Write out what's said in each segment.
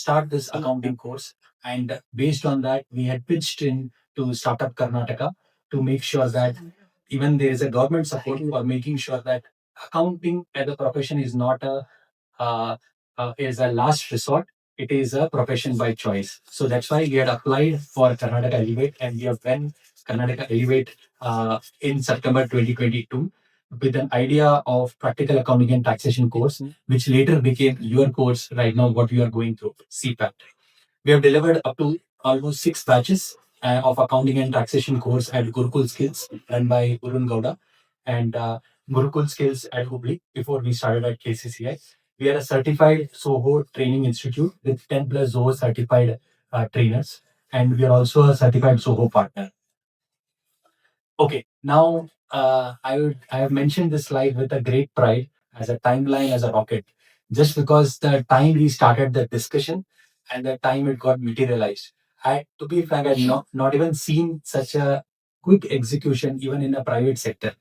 start this accounting course. And based on that, we had pitched in to Startup Karnataka to make sure that even there is a government support for making sure that accounting as a profession is not uh, is a last resort. It is a profession by choice. So that's why we had applied for Karnataka Elevate, and we have won Karnataka Elevate in September 2022 with an idea of practical accounting and taxation course, which later became your course right now, what you are going through, CPAT. We have delivered up to almost 6 batches of accounting and taxation course at Gurukul Skills run by Urun Gowda and Gurukul Skills at Hubli before we started at KCC&I. We are a certified Soho training institute with 10 plus Zoho certified trainers, and we are also a certified Soho partner. Okay, now I have mentioned this slide with a great pride as a timeline as a rocket, just because the time we started the discussion and the time it got materialized. To be frank, I not even seen such a quick execution even in the private sector.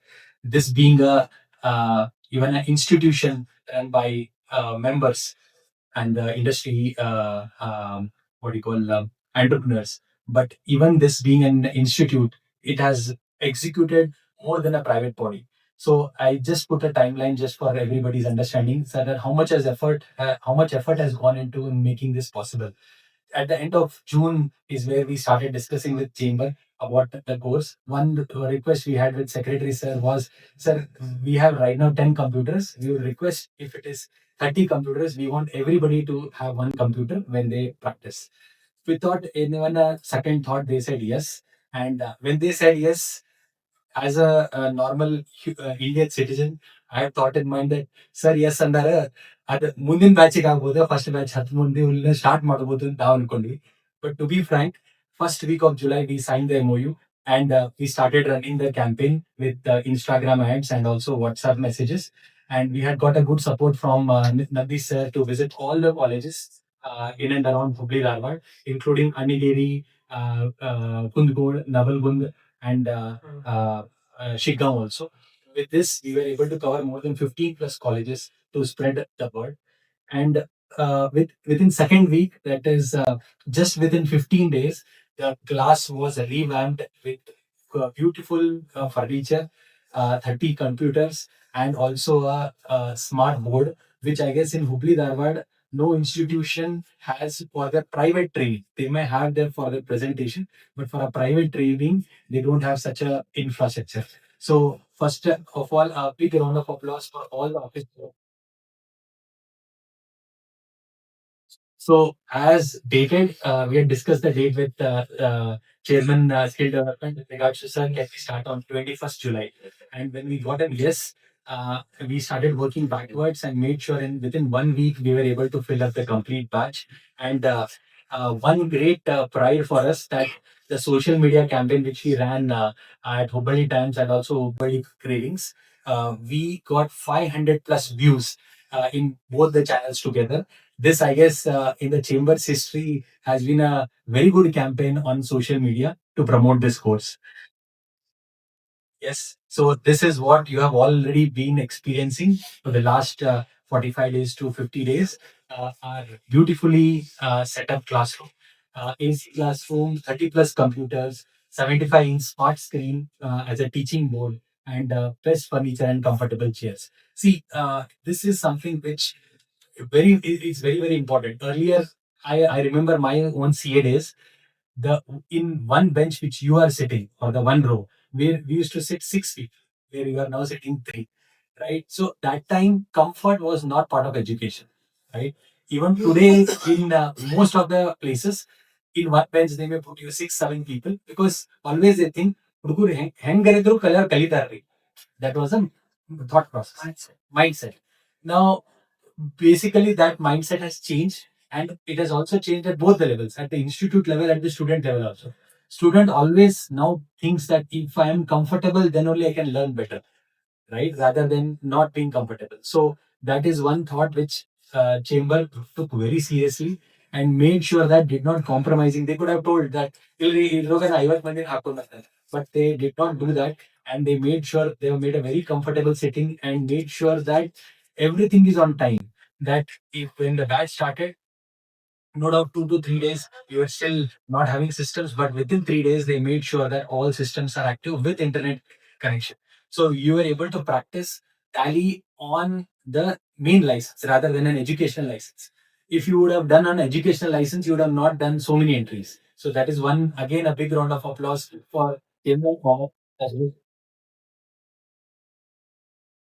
This being a even an institution run by members and the industry what do you call entrepreneurs. But even this being an institute, it has executed more than a private body. So I just put a timeline just for everybody's understanding, so that how much effort has gone into making this possible. At the end of June is where we started discussing with Chamber about the course. One request we had with Secretary Sir was, Sir, we have right now 10 computers. We will request if it is 30 computers, we want everybody to have one computer when they practice. We thought in even a second thought, they said yes. And when they said yes, as a normal Indian citizen, I have thought in mind that, sir, yes, ಅಂದಾರ ಅದು ಮುಂದಿನ ಬ್ಯಾಚಿಗೆ ಆಗ್ಬೋದು first batch 10 ಮಂದಿ start ಮಾಡ್ಬೋದು ಅಂತ ನಾವು ಅನ್ಕೊಂಡ್ವಿ. But to be frank, first week of July we signed the MOU, and we started running the campaign with Instagram ads and also WhatsApp messages. And we had got a good support from Nadi sir to visit all the colleges in and around Hubli Dharwad, including Anigeri, Kundgod, Navalgund, and Shigam also. With this, we were able to cover more than 15 plus colleges to spread the word. And within second week, that is just within 15 days, the class was revamped with beautiful furniture, 30 computers, and also a smart board, which I guess in Hubli Dharwad, no institution has for their private training. They may have them for the presentation, but for a private training, they don't have such a infrastructure. So first of all, a big round of applause for all the office. So as dated, we had discussed the date with Chairman Skill Development with regards to, sir, can we start on 21st July? And when we got a yes, we started working backwards and made sure in within 1 week we were able to fill up the complete batch. And one great pride for us that the social media campaign which we ran at Hubballi Times and also Hubballi Cravings, we got 500 plus views in both the channels together. This, I guess, in the chamber's history has been a very good campaign on social media to promote this course. Yes. So this is what you have already been experiencing for the last 45 days to 50 days. Our beautifully set up classroom, AC classroom, 30 plus computers, 75-inch smart screen as a teaching board, and best furniture and comfortable chairs. See, this is something which it's very very important. Earlier, I remember my own CA days. The in one bench which you are sitting, or the one row where we used to sit 6 people, where you are now sitting three, right? So that time comfort was not part of education, right? Even today in most of the places, in one bench they may put you 6 7 people, because always they think ಹುಡುಗರು ಹೆಂಗರಿದ್ರು ಕಲಿತಾರ್ರಿ. That was a thought process, mindset. Now basically that mindset has changed, and it has also changed at both the levels, at the institute level, at the student level also. Student always now thinks that if I am comfortable, then only I can learn better, right, rather than not being comfortable. So that is one thought which chamber took very seriously and made sure that did not compromising. They could have told that "Ilri, ಇದ್ರೊಳಗೆ 50 ಮಂದಿನ ಹಾಕೊಂಡ್ but they did not do that, and they made sure they made a very comfortable sitting and made sure that everything is on time. That if when the batch started, no doubt 2 to 3 days we were still not having systems, but within 3 days they made sure that all systems are active with internet connection. So you were able to practice tally on the main license rather than an educational license. If you would have done an educational license, you would have not done so many entries. So that is one, again, a big round of applause for Kendall.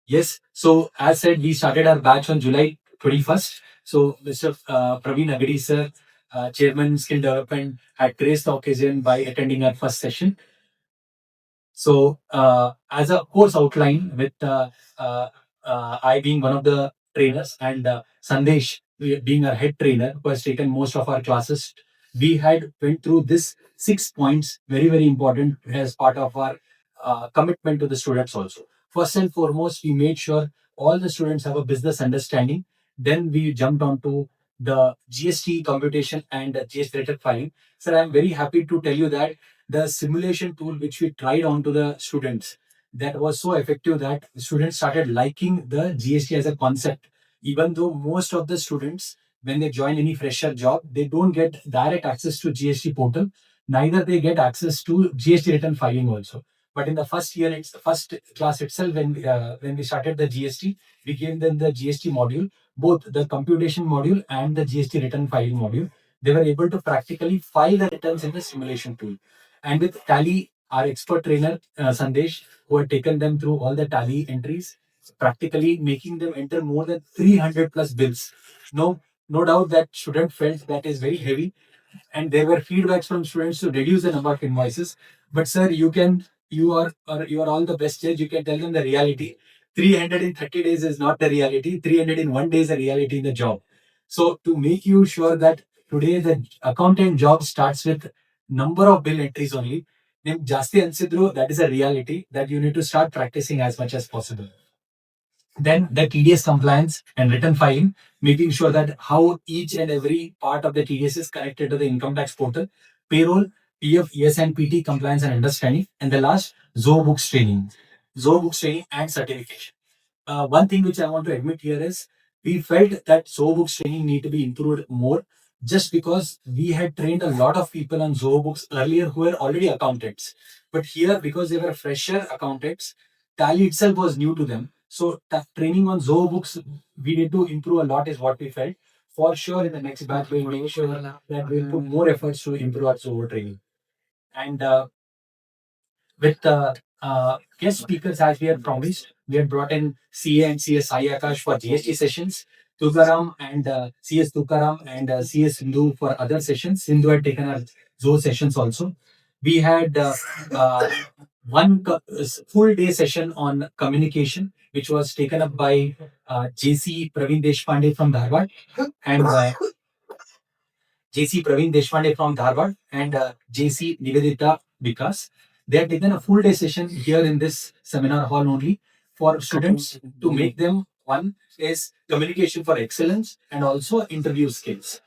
Yes. So as said, we started our batch on July 21st. So Mr. Praveen Agadi sir, Chairman Skill Development, had graced the occasion by attending our first session. So, as a course outline, with I being one of the trainers and Sandesh being our head trainer who has taken most of our classes, we had went through this 6 points, very very important as part of our commitment to the students also. First and foremost, we made sure all the students have a business understanding. Then we jumped onto the GST computation and GST related filing. Sir, I'm very happy to tell you that the simulation tool which we tried onto the students, that was so effective that the students started liking the GST as a concept. Even though most of the students, when they join any fresher job, they don't get direct access to GST portal, neither they get access to GST return filing also. But in the first year, it's the first class itself, when we started the GST, we gave them the GST module, both the computation module and the GST return filing module. They were able to practically file the returns in the simulation tool. And with Tally, our expert trainer, Sandesh, who had taken them through all the Tally entries, practically making them enter more than 300 plus bills. No, no doubt that student felt that is very heavy, and there were feedbacks from students to reduce the number of invoices. But sir, you are all the best judge. You can tell them the reality. 300 in 30 days is not the reality. 300 in 1 day is the reality in the job. So to make you sure that today the accountant job starts with number of bill entries only, ನಿಮ್ಗೆ ಜಾಸ್ತಿ ಅನ್ಸಿದ್ರು, that is a reality that you need to start practicing as much as possible. Then the TDS compliance and return filing, making sure that how each and every part of the TDS is connected to the income tax portal, payroll, PF, ES and PT compliance and understanding, and the last Zoho books training, and certification. One thing which I want to admit here is we felt that Zoho books training need to be improved more, just because we had trained a lot of people on Zoho books earlier who were already accountants. But here, because they were fresher accountants, Tally itself was new to them. So training on Zoho books, we need to improve a lot is what we felt. For sure, in the next batch, we'll make sure that we'll put more efforts to improve our Zoho training. And with guest speakers, as we had promised, we had brought in CA and CS Sai Akash for GST sessions, Tukaram and CS Tukaram and CS Sindhu for other sessions. Sindhu had taken our Zoho sessions also. We had uh, full day session on communication, which was taken up by JC Praveen Deshpande from Dharwad and JC Praveen Deshpande from Dharwad and JC Nivedita Vikas. They have taken a full day session here in this seminar hall only for students to make them, one is communication for excellence and also interview skills.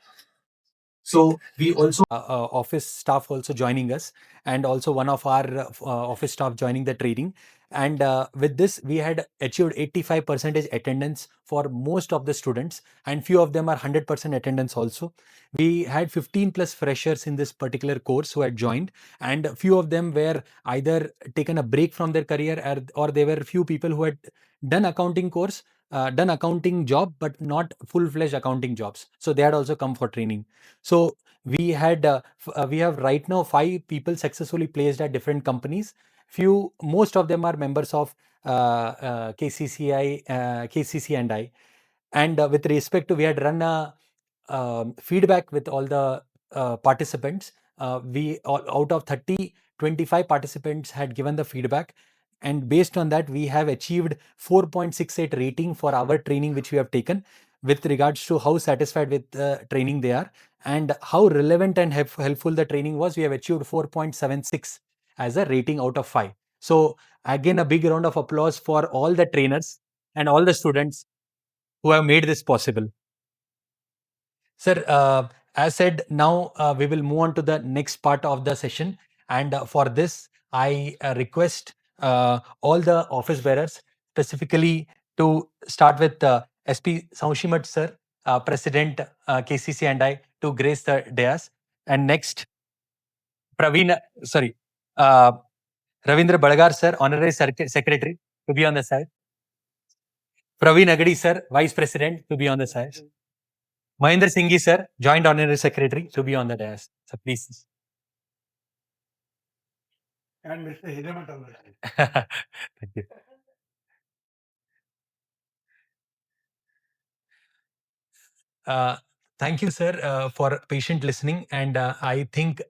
So we also office staff also joining us, and also one of our office staff joining the training. And with this, we had achieved 85% attendance for most of the students, and few of them are 100% attendance also. We had 15 plus freshers in this particular course who had joined, and a few of them were either taken a break from their career, or there were few people who had done accounting course, done accounting job, but not full-fledged accounting jobs. So they had also come for training. So we have right now 5 people successfully placed at different companies. Most of them are members of KCCI, KCC&I. And with respect to, we had run a feedback with all the participants. Out of 30, 25 participants had given the feedback. And based on that, we have achieved 4.68 rating for our training, which we have taken, with regards to how satisfied with the training they are and how relevant and helpful the training was. We have achieved 4.76 as a rating out of 5. So again, a big round of applause for all the trainers and all the students who have made this possible. Sir, as said, now we will move on to the next part of the session. And for this, I request all the office bearers, specifically to start with SP Saushimat sir. President KCC&I, to grace the dais. And next, Ravindra Balagar sir, Honorary Secretary, to be on the side. Praveen Agadi sir, Vice President, to be on the side. Mahendra Singhi sir, Joint Honorary Secretary, to be on the dais. So please. And Mr. Hidamat on the side. Thank you. Thank you, sir, for patient listening. And I think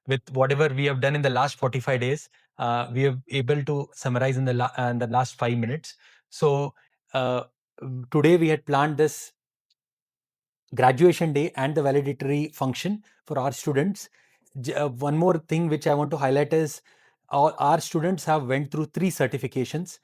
with whatever we have done in the last 45 days, we have able to summarize in the last 5 minutes. So today we had planned this graduation day and the valedictory function for our students. One more thing which I want to highlight is our students have went through 3 certifications.